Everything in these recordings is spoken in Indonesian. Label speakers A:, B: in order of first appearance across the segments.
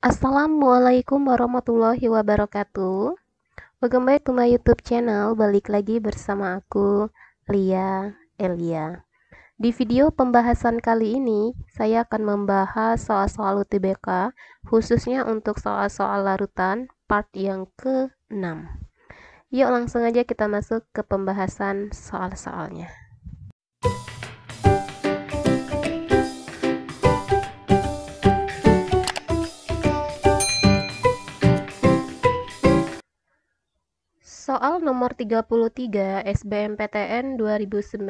A: Assalamualaikum warahmatullahi wabarakatuh. Welcome back to my YouTube channel. Balik lagi bersama aku, Lia Elia. Di video pembahasan kali ini, saya akan membahas soal-soal UTBK, khususnya untuk soal-soal larutan, part yang ke-6. Yuk langsung aja kita masuk ke pembahasan soal-soalnya. Soal nomor 33 SBMPTN 2019.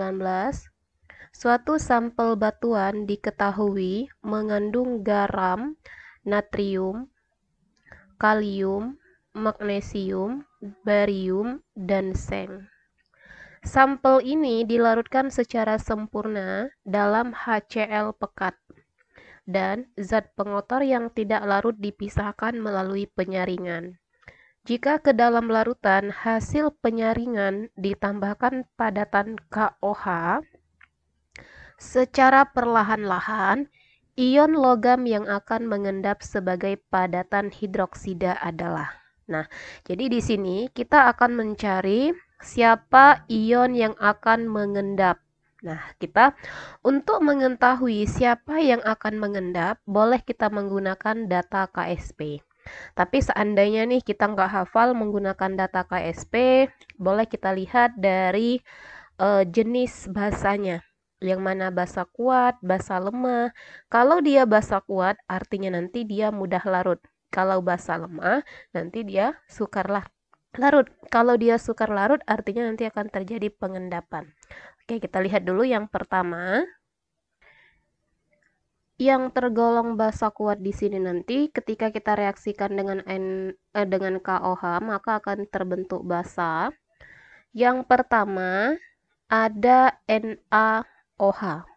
A: Suatu sampel batuan diketahui mengandung garam, natrium, kalium, magnesium, barium, dan seng. Sampel ini dilarutkan secara sempurna dalam HCl pekat, dan zat pengotor yang tidak larut dipisahkan melalui penyaringan. Jika ke dalam larutan hasil penyaringan ditambahkan padatan KOH, secara perlahan-lahan, ion logam yang akan mengendap sebagai padatan hidroksida adalah. Nah, jadi di sini kita akan mencari siapa ion yang akan mengendap. Nah, kita untuk mengetahui siapa yang akan mengendap, boleh kita menggunakan data KSP. Tapi seandainya nih kita nggak hafal menggunakan data KSP, boleh kita lihat dari jenis basanya. Yang mana basa kuat, basa lemah. Kalau dia basa kuat, artinya nanti dia mudah larut. Kalau basa lemah, nanti dia sukar larut. Kalau dia sukar larut, artinya nanti akan terjadi pengendapan. Oke, kita lihat dulu yang pertama. Yang tergolong basa kuat di sini nanti ketika kita reaksikan dengan KOH maka akan terbentuk basa. Yang pertama ada NaOH.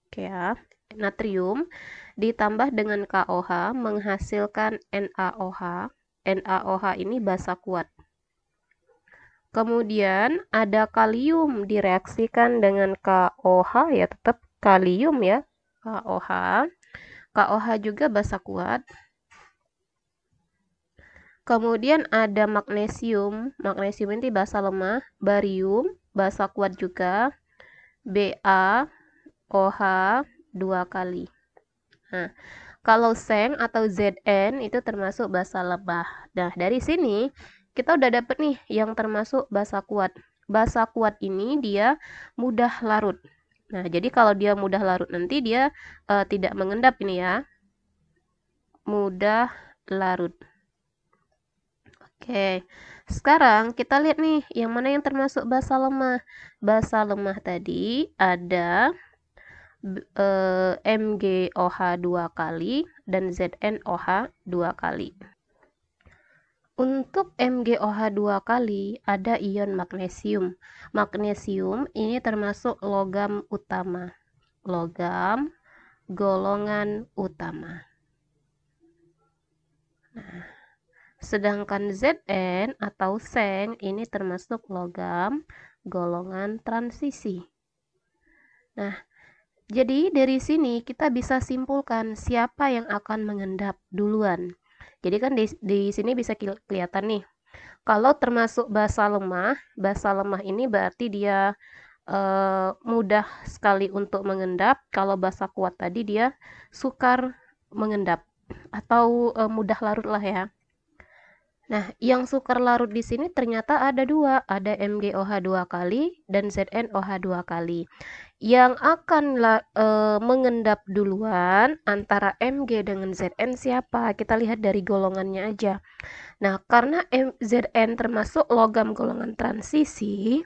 A: Oke ya, natrium ditambah dengan KOH menghasilkan NaOH. NaOH ini basa kuat. Kemudian ada kalium direaksikan dengan KOH ya tetap kalium ya. KOH. KOH juga basa kuat. Kemudian ada magnesium. Magnesium ini basa lemah. Barium basa kuat juga. BaOH 2 kali. Nah, kalau seng atau Zn itu termasuk basa lemah. Nah, dari sini kita udah dapet nih yang termasuk basa kuat. Basa kuat ini dia mudah larut. Nah, jadi kalau dia mudah larut nanti dia tidak mengendap ini ya. Mudah larut. Oke, sekarang kita lihat nih yang mana yang termasuk basa lemah. Basa lemah tadi ada MgOH 2 kali dan ZnOH 2 kali. Untuk MgOH 2 kali ada ion magnesium. Magnesium ini termasuk logam utama. Logam golongan utama. Nah, sedangkan Zn atau seng ini termasuk logam golongan transisi. Nah, jadi dari sini kita bisa simpulkan siapa yang akan mengendap duluan. Jadi kan di sini bisa kelihatan nih. Kalau termasuk basa lemah ini berarti dia mudah sekali untuk mengendap. Kalau basa kuat tadi dia sukar mengendap atau mudah larut lah ya. Nah, yang sukar larut di sini ternyata ada dua, ada MgOH 2 kali dan ZnOH 2 kali. Yang akan mengendap duluan antara Mg dengan Zn siapa? Kita lihat dari golongannya aja. Nah, karena Zn termasuk logam golongan transisi,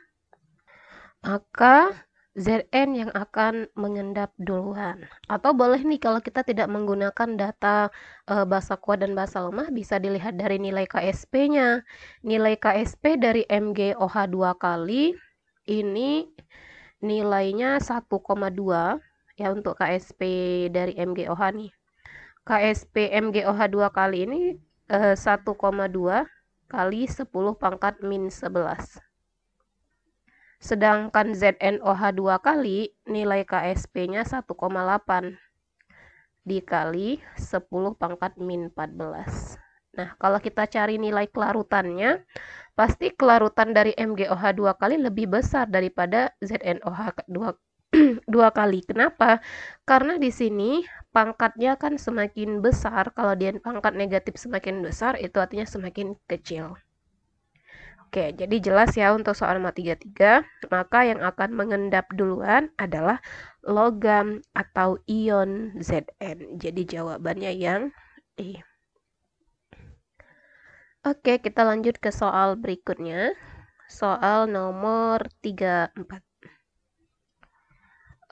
A: maka Zn yang akan mengendap duluan. Atau boleh nih kalau kita tidak menggunakan data basa kuat dan basa lemah bisa dilihat dari nilai KSP-nya. Nilai KSP dari MgOH 2 kali ini nilainya 1,2 ya untuk KSP dari MgOH nih. KSP MgOH 2 kali ini 1,2 kali 10 pangkat min 11. Sedangkan ZnOH 2 kali nilai KSP-nya 1,8. dikali 10 pangkat min 14. Nah, kalau kita cari nilai kelarutannya, pasti kelarutan dari MgOH 2 kali lebih besar daripada ZnOH 2 kali. Kenapa? Karena di sini pangkatnya kan semakin besar. Kalau dia pangkat negatif semakin besar, itu artinya semakin kecil. Oke, jadi jelas ya untuk soal matematika 3, maka yang akan mengendap duluan adalah logam atau ion Zn. Jadi jawabannya yang E. Oke, kita lanjut ke soal berikutnya. Soal nomor 34.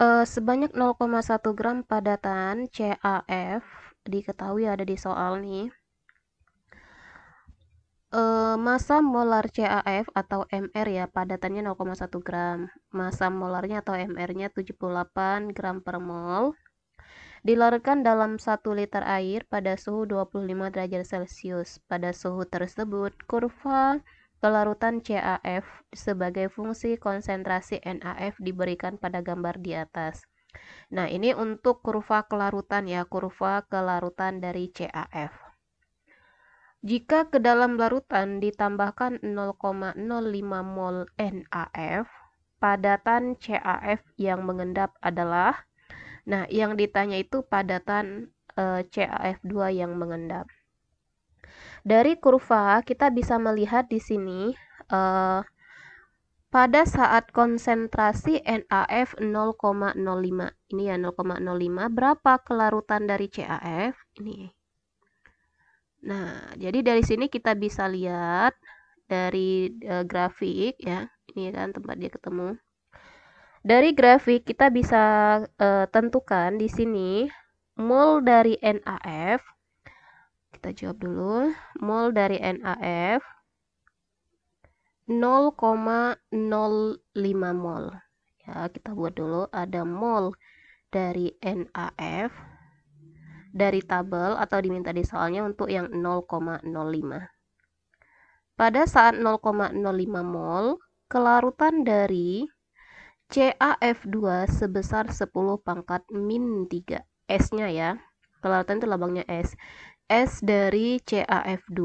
A: Sebanyak 0,1 gram padatan CaF diketahui ada di soal nih. Massa molar CaF atau Mr ya, padatannya 0,1 gram. Massa molarnya atau Mr-nya 78 gram per mol. Dilarutkan dalam 1 liter air pada suhu 25 derajat Celcius. Pada suhu tersebut, kurva kelarutan CaF sebagai fungsi konsentrasi NaF diberikan pada gambar di atas. Nah, ini untuk kurva kelarutan ya, kurva kelarutan dari CaF. Jika ke dalam larutan ditambahkan 0,05 mol NaF, padatan CaF yang mengendap adalah, nah, yang ditanya itu padatan CaF2 yang mengendap. Dari kurva kita bisa melihat di sini pada saat konsentrasi NaF 0,05. Ini ya 0,05. Berapa kelarutan dari CaF? Ini. Nah, jadi dari sini kita bisa lihat dari grafik ya. Ini kan tempat dia ketemu. Dari grafik kita bisa tentukan di sini mol dari NaF. Kita jawab dulu. Mol dari NaF 0,05 mol. Ya, kita buat dulu ada mol dari NaF dari tabel atau diminta di soalnya untuk yang 0,05. Pada saat 0,05 mol, kelarutan dari CaF2 sebesar 10 pangkat min 3. S-nya ya. Kelarutan itu lambangnya S. S dari CaF2.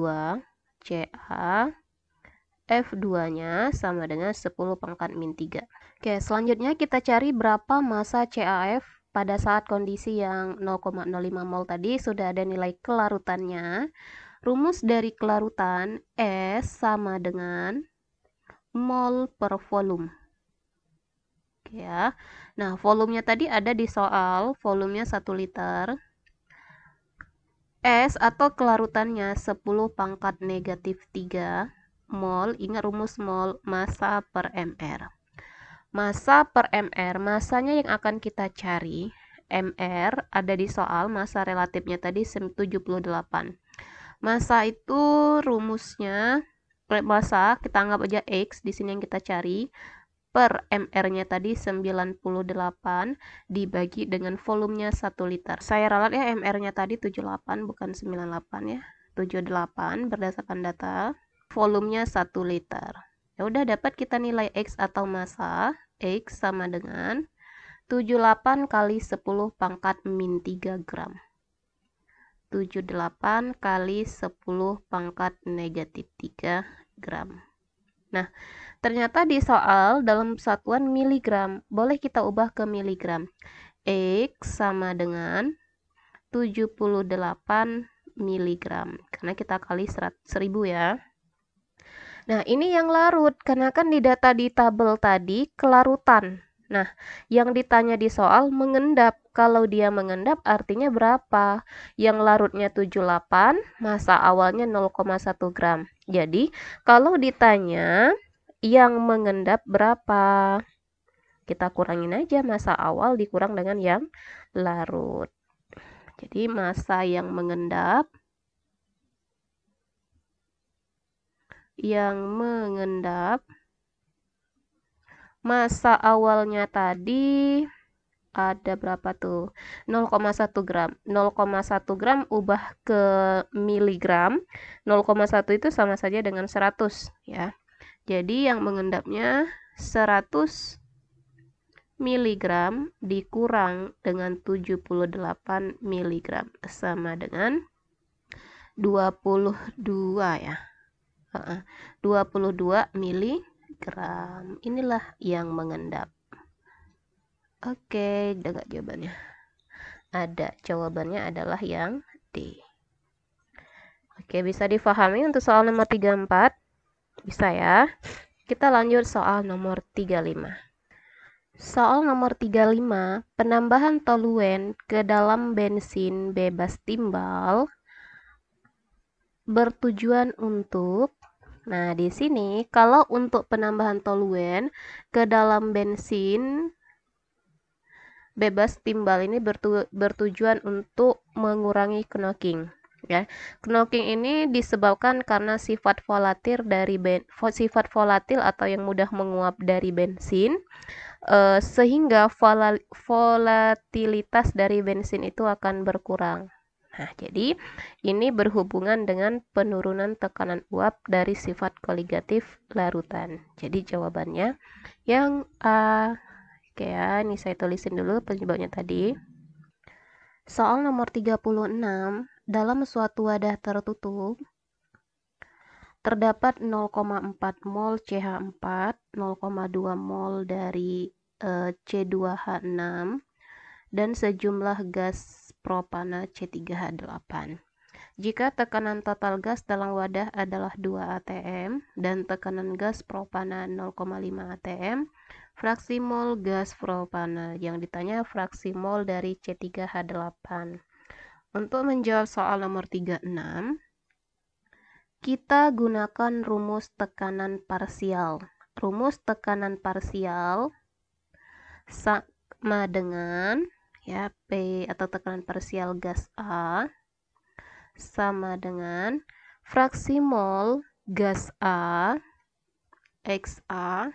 A: CaF2-nya sama dengan 10 pangkat min 3. Oke, selanjutnya kita cari berapa massa CaF pada saat kondisi yang 0,05 mol tadi sudah ada nilai kelarutannya. Rumus dari kelarutan S sama dengan mol per volume. Ya. Nah, volumenya tadi ada di soal, volumenya 1 liter. S atau kelarutannya 10 pangkat negatif 3 mol, ingat rumus mol, massa per mr. Massa per mr, massanya yang akan kita cari, mr ada di soal, massa relatifnya tadi 78. Massa itu rumusnya, massa kita anggap aja X, di sini yang kita cari, per mr-nya tadi 98 dibagi dengan volumenya 1 liter. Saya ralat ya mr-nya tadi 78 bukan 98 ya. 78 berdasarkan data. Volumenya 1 liter. Ya udah dapat kita nilai X atau massa. X sama dengan 78 kali 10 pangkat min 3 gram. 78 kali 10 pangkat negatif 3 gram. Nah, ternyata di soal dalam satuan miligram, boleh kita ubah ke miligram. X sama dengan 78 miligram, karena kita kali 1000 ya. Nah, ini yang larut, karena kan di data di tabel tadi kelarutan. Nah, yang ditanya di soal mengendap. Kalau dia mengendap artinya berapa? Yang larutnya 78, massa awalnya 0,1 gram. Jadi, kalau ditanya yang mengendap berapa? Kita kurangin aja massa awal dikurang dengan yang larut. Jadi, massa yang mengendap massa awalnya tadi ada berapa tuh? 0,1 gram. 0,1 gram ubah ke miligram. 0,1 itu sama saja dengan 100 ya. Jadi yang mengendapnya 100 miligram dikurang dengan 78 miligram sama dengan 22 ya. 22 miligram. Inilah yang mengendap. Oke, ada nggak jawabannya? Ada. Jawabannya adalah yang D. Oke, bisa difahami untuk soal nomor 34? Bisa ya. Kita lanjut soal nomor 35. Soal nomor 35, penambahan toluen ke dalam bensin bebas timbal bertujuan untuk, nah di sini kalau untuk penambahan toluen ke dalam bensin bebas timbal ini bertujuan untuk mengurangi knocking. Ya, knocking ini disebabkan karena sifat volatil atau yang mudah menguap dari bensin, sehingga volatilitas dari bensin itu akan berkurang. Nah, jadi ini berhubungan dengan penurunan tekanan uap dari sifat koligatif larutan. Jadi jawabannya yang A. Oke ya, ini saya tulisin dulu penyebabnya tadi. Soal nomor 36, dalam suatu wadah tertutup terdapat 0,4 mol CH4, 0,2 mol dari C2H6, dan sejumlah gas propana C3H8. Jika tekanan total gas dalam wadah adalah 2 atm dan tekanan gas propana 0,5 atm, fraksi mol gas propana. Yang ditanya fraksi mol dari C3H8. Untuk menjawab soal nomor 36, kita gunakan rumus tekanan parsial. Rumus tekanan parsial sama dengan ya P atau tekanan parsial gas A sama dengan fraksi mol gas A XA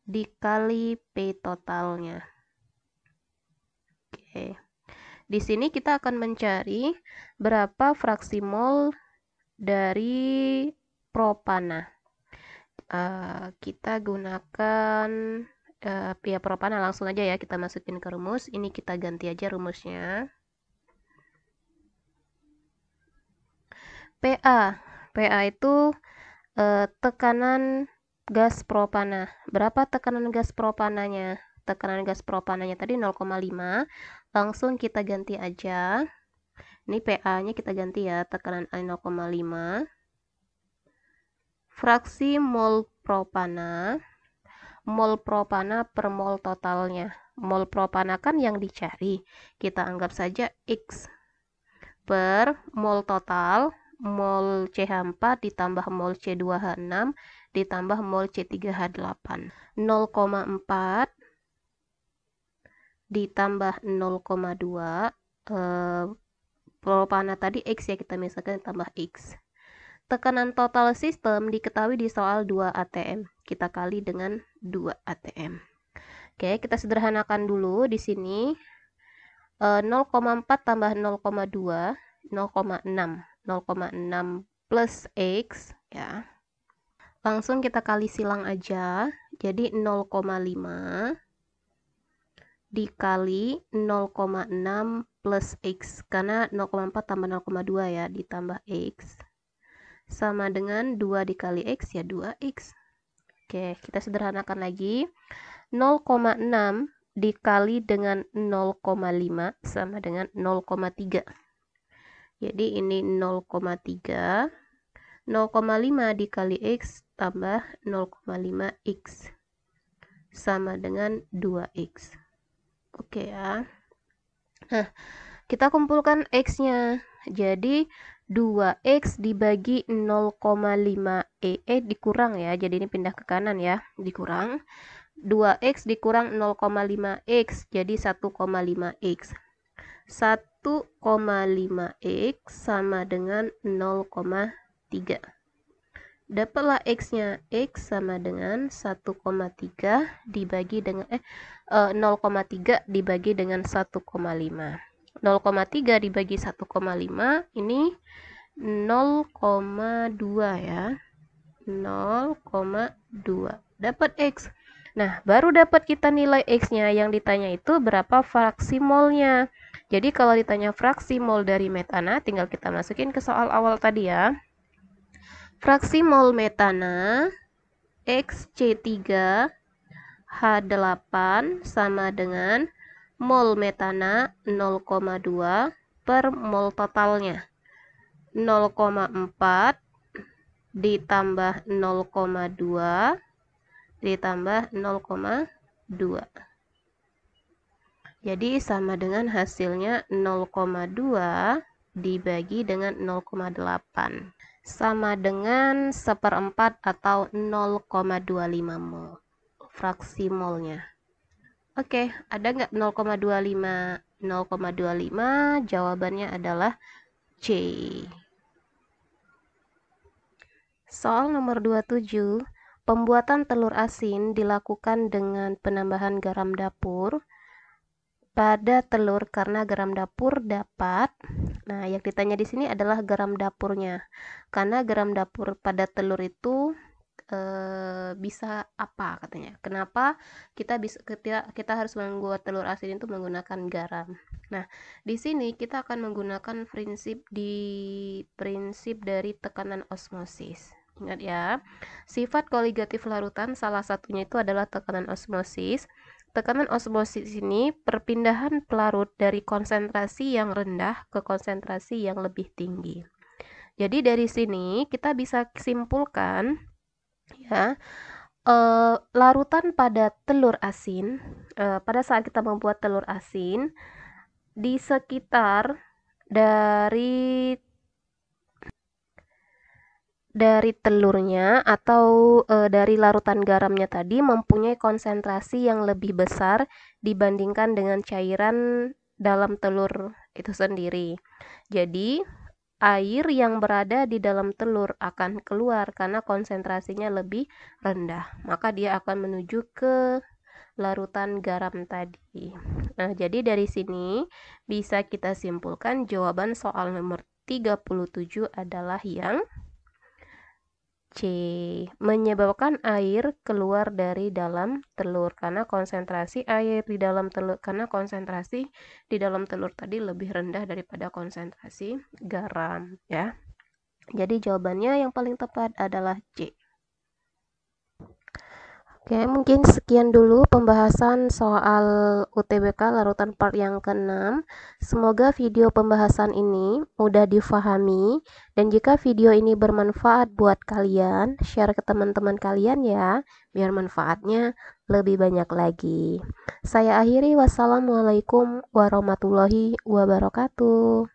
A: dikali P totalnya. Oke. Di sini kita akan mencari berapa fraksi mol dari propana. Kita gunakan ya propana, langsung aja ya kita masukin ke rumus. Ini kita ganti aja rumusnya. PA itu tekanan gas propana. Berapa tekanan gas propananya? Tekanan gas propananya tadi 0,5. Langsung kita ganti aja. Ini PA-nya kita ganti ya, tekanan A 0,5. Fraksi mol propana per mol totalnya. Mol propana kan yang dicari. Kita anggap saja X per mol total, mol CH4 ditambah mol C2H6 ditambah mol C3H8. 0,4 ditambah 0,2, propana tadi X ya, kita misalkan tambah X. Tekanan total sistem diketahui di soal 2 atm. Kita kali dengan 2 atm. Oke, kita sederhanakan dulu di sini. 0,4 tambah 0,2, 0,6. 0,6 plus X ya. Langsung kita kali silang aja. Jadi 0,5 dikali 0,6 plus X. Karena 0,4 tambah 0,2 ya, ditambah X. Sama dengan 2 dikali X ya 2X. Oke, kita sederhanakan lagi. 0,6 dikali dengan 0,5 sama dengan 0,3. Jadi ini 0,3. 0,5 dikali X tambah 0,5X sama dengan 2X. Oke ya. Nah, kita kumpulkan X-nya. Jadi 2X dibagi 0,5 dikurang ya. Jadi ini pindah ke kanan ya, dikurang. 2X dikurang 0,5X jadi 1,5X. 1,5X sama dengan 0,3. Dapatlah X-nya. X sama dengan 1,3 dibagi dengan 0,3 dibagi dengan 1,5. 0,3 dibagi 1,5 ini 0,2 ya. 0,2. Dapat X. Nah, baru dapat kita nilai X-nya. Yang ditanya itu berapa fraksi molnya. Jadi kalau ditanya fraksi mol dari metana, tinggal kita masukin ke soal awal tadi ya. Fraksi mol metana XC3 H8 sama dengan mol metana 0,2 per mol totalnya 0,4 ditambah 0,2 ditambah 0,2. Jadi sama dengan hasilnya 0,2 dibagi dengan 0,8 sama dengan 1/4 atau 0,25 mol fraksi molnya. Oke, ada nggak 0,25? 0,25 jawabannya adalah C. Soal nomor 27, pembuatan telur asin dilakukan dengan penambahan garam dapur pada telur karena garam dapur dapat. Nah, yang ditanya di sini adalah garam dapurnya. Karena garam dapur pada telur itu bisa apa katanya? Kenapa kita harus membuat telur asin itu menggunakan garam? Nah, di sini kita akan menggunakan prinsip dari tekanan osmosis. Ingat ya, sifat koligatif larutan salah satunya itu adalah tekanan osmosis. Tekanan osmosis ini perpindahan pelarut dari konsentrasi yang rendah ke konsentrasi yang lebih tinggi. Jadi dari sini kita bisa simpulkan ya, larutan pada telur asin, pada saat kita membuat telur asin, di sekitar dari telurnya atau dari larutan garamnya tadi mempunyai konsentrasi yang lebih besar dibandingkan dengan cairan dalam telur itu sendiri. Jadi air yang berada di dalam telur akan keluar karena konsentrasinya lebih rendah, maka dia akan menuju ke larutan garam tadi. Nah, jadi dari sini bisa kita simpulkan jawaban soal nomor 37 adalah yang C, menyebabkan air keluar dari dalam telur karena konsentrasi di dalam telur tadi lebih rendah daripada konsentrasi garam ya. Jadi jawabannya yang paling tepat adalah C. Oke, mungkin sekian dulu pembahasan soal UTBK larutan part yang ke-6. Semoga video pembahasan ini mudah difahami, dan jika video ini bermanfaat buat kalian, share ke teman-teman kalian ya, biar manfaatnya lebih banyak lagi. Saya akhiri, wassalamualaikum warahmatullahi wabarakatuh.